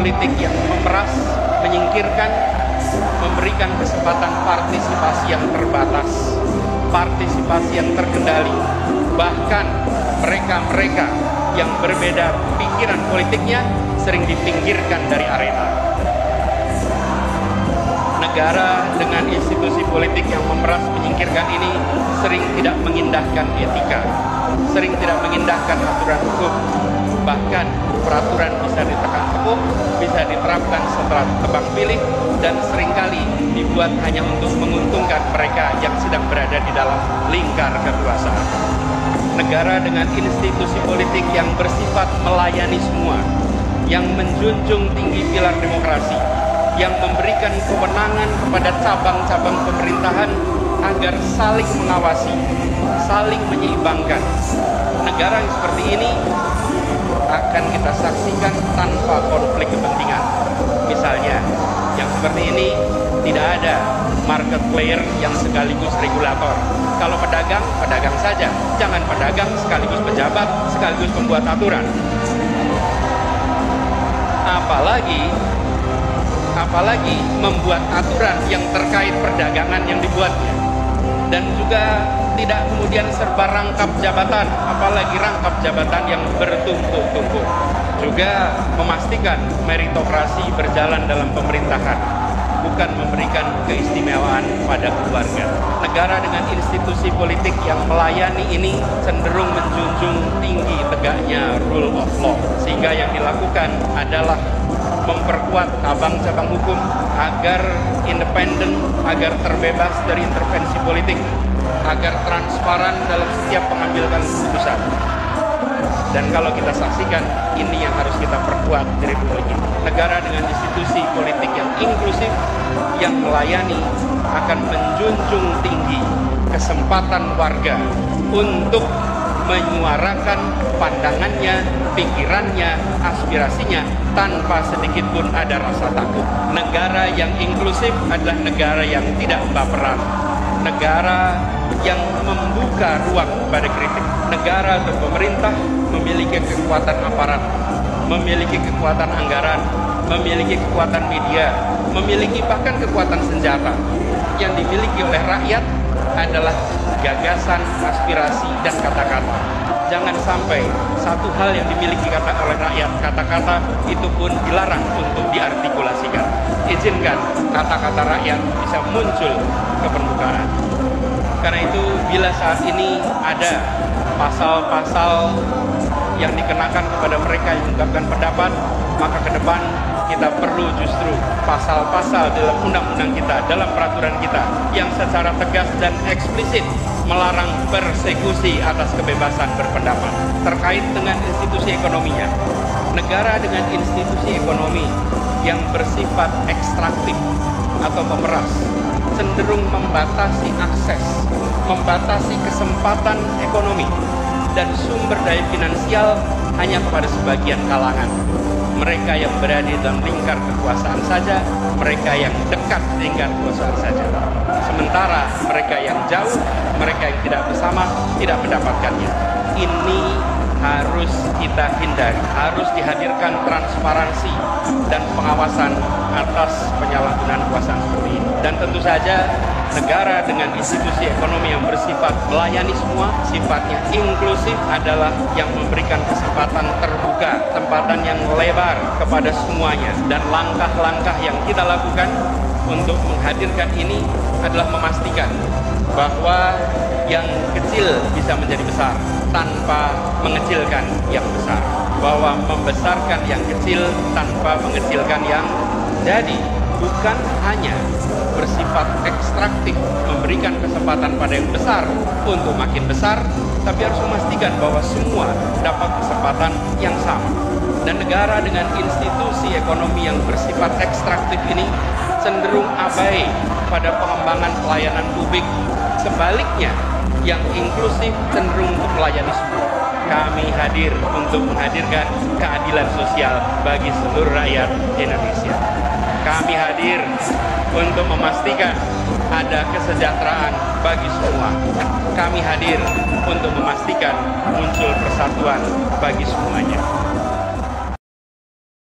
politik yang memeras, menyingkirkan, memberikan kesempatan partisipasi yang terbatas, partisipasi yang terkendali. Bahkan mereka-mereka yang berbeda pikiran politiknya sering dipinggirkan dari arena. Negara dengan institusi politik yang memeras, menyingkirkan ini sering tidak mengindahkan etika, sering tidak mengindahkan aturan hukum. Bahkan peraturan bisa ditekan teguh, bisa diterapkan setelah tebang pilih, dan seringkali dibuat hanya untuk menguntungkan mereka yang sedang berada di dalam lingkar kekuasaan. Negara dengan institusi politik yang bersifat melayani semua, yang menjunjung tinggi pilar demokrasi, yang memberikan kewenangan kepada cabang-cabang pemerintahan agar saling mengawasi, saling menyeimbangkan. Negara yang seperti ini akan kita saksikan tanpa konflik kepentingan. Misalnya, yang seperti ini tidak ada market player yang sekaligus regulator. Kalau pedagang, pedagang saja. Jangan pedagang sekaligus pejabat, sekaligus pembuat aturan. Apalagi membuat aturan yang terkait perdagangan yang dibuatnya. Dan juga tidak kemudian serba rangkap jabatan, apalagi rangkap jabatan yang bertumpuk-tumpuk. Juga memastikan meritokrasi berjalan dalam pemerintahan, bukan memberikan keistimewaan pada keluarga. Negara dengan institusi politik yang melayani ini cenderung menjunjung tinggi tegaknya rule of law, sehingga yang dilakukan adalah memperkuat cabang-cabang hukum agar independen, agar terbebas dari intervensi politik, agar transparan dalam setiap pengambilan keputusan. Dan kalau kita saksikan, ini yang harus kita perkuat di Republik ini. Negara dengan institusi politik yang inklusif, yang melayani, akan menjunjung tinggi kesempatan warga untuk menyuarakan pandangannya, pikirannya, aspirasinya tanpa sedikit pun ada rasa takut. Negara yang inklusif adalah negara yang tidak baperan, negara yang membuka ruang pada kritik. Negara atau pemerintah memiliki kekuatan aparat, memiliki kekuatan anggaran, memiliki kekuatan media, memiliki bahkan kekuatan senjata. Yang dimiliki oleh rakyat adalah gagasan, aspirasi, dan kata-kata. Jangan sampai satu hal yang dimiliki oleh rakyat, kata-kata, itu pun dilarang untuk diartikulasikan. Izinkan kata-kata rakyat bisa muncul ke permukaan. Karena itu, bila saat ini ada pasal-pasal yang dikenakan kepada mereka yang mengungkapkan pendapat, maka ke depan kita perlu justru pasal-pasal dalam undang-undang kita, dalam peraturan kita yang secara tegas dan eksplisit melarang persekusi atas kebebasan berpendapat. Terkait dengan institusi ekonominya, negara dengan institusi ekonomi yang bersifat ekstraktif atau pemeras cenderung membatasi akses, membatasi kesempatan ekonomi dan sumber daya finansial hanya kepada sebagian kalangan. Mereka yang berada dalam lingkar kekuasaan saja, mereka yang dekat lingkar kekuasaan saja. Sementara mereka yang jauh, mereka yang tidak bersama, tidak mendapatkannya. Ini harus kita hindari, harus dihadirkan transparansi dan pengawasan atas penyalahgunaan kekuasaan seperti ini. Dan tentu saja negara dengan institusi ekonomi yang bersifat melayani semua, sifatnya inklusif adalah yang memberikan kesempatan terbuka, kesempatan yang lebar kepada semuanya. Dan langkah-langkah yang kita lakukan untuk menghadirkan ini adalah memastikan bahwa yang kecil bisa menjadi besar tanpa mengecilkan yang besar, bahwa membesarkan yang kecil tanpa mengecilkan yang jadi, bukan hanya bersifat ekstraktif memberikan kesempatan pada yang besar untuk makin besar, tapi harus memastikan bahwa semua dapat kesempatan yang sama. Dan negara dengan institusi ekonomi yang bersifat ekstraktif ini cenderung abai pada pengembangan pelayanan publik. Sebaliknya, yang inklusif cenderung untuk melayani semua. Kami hadir untuk menghadirkan keadilan sosial bagi seluruh rakyat Indonesia. Kami hadir untuk memastikan ada kesejahteraan bagi semua. Kami hadir untuk memastikan muncul persatuan bagi semuanya.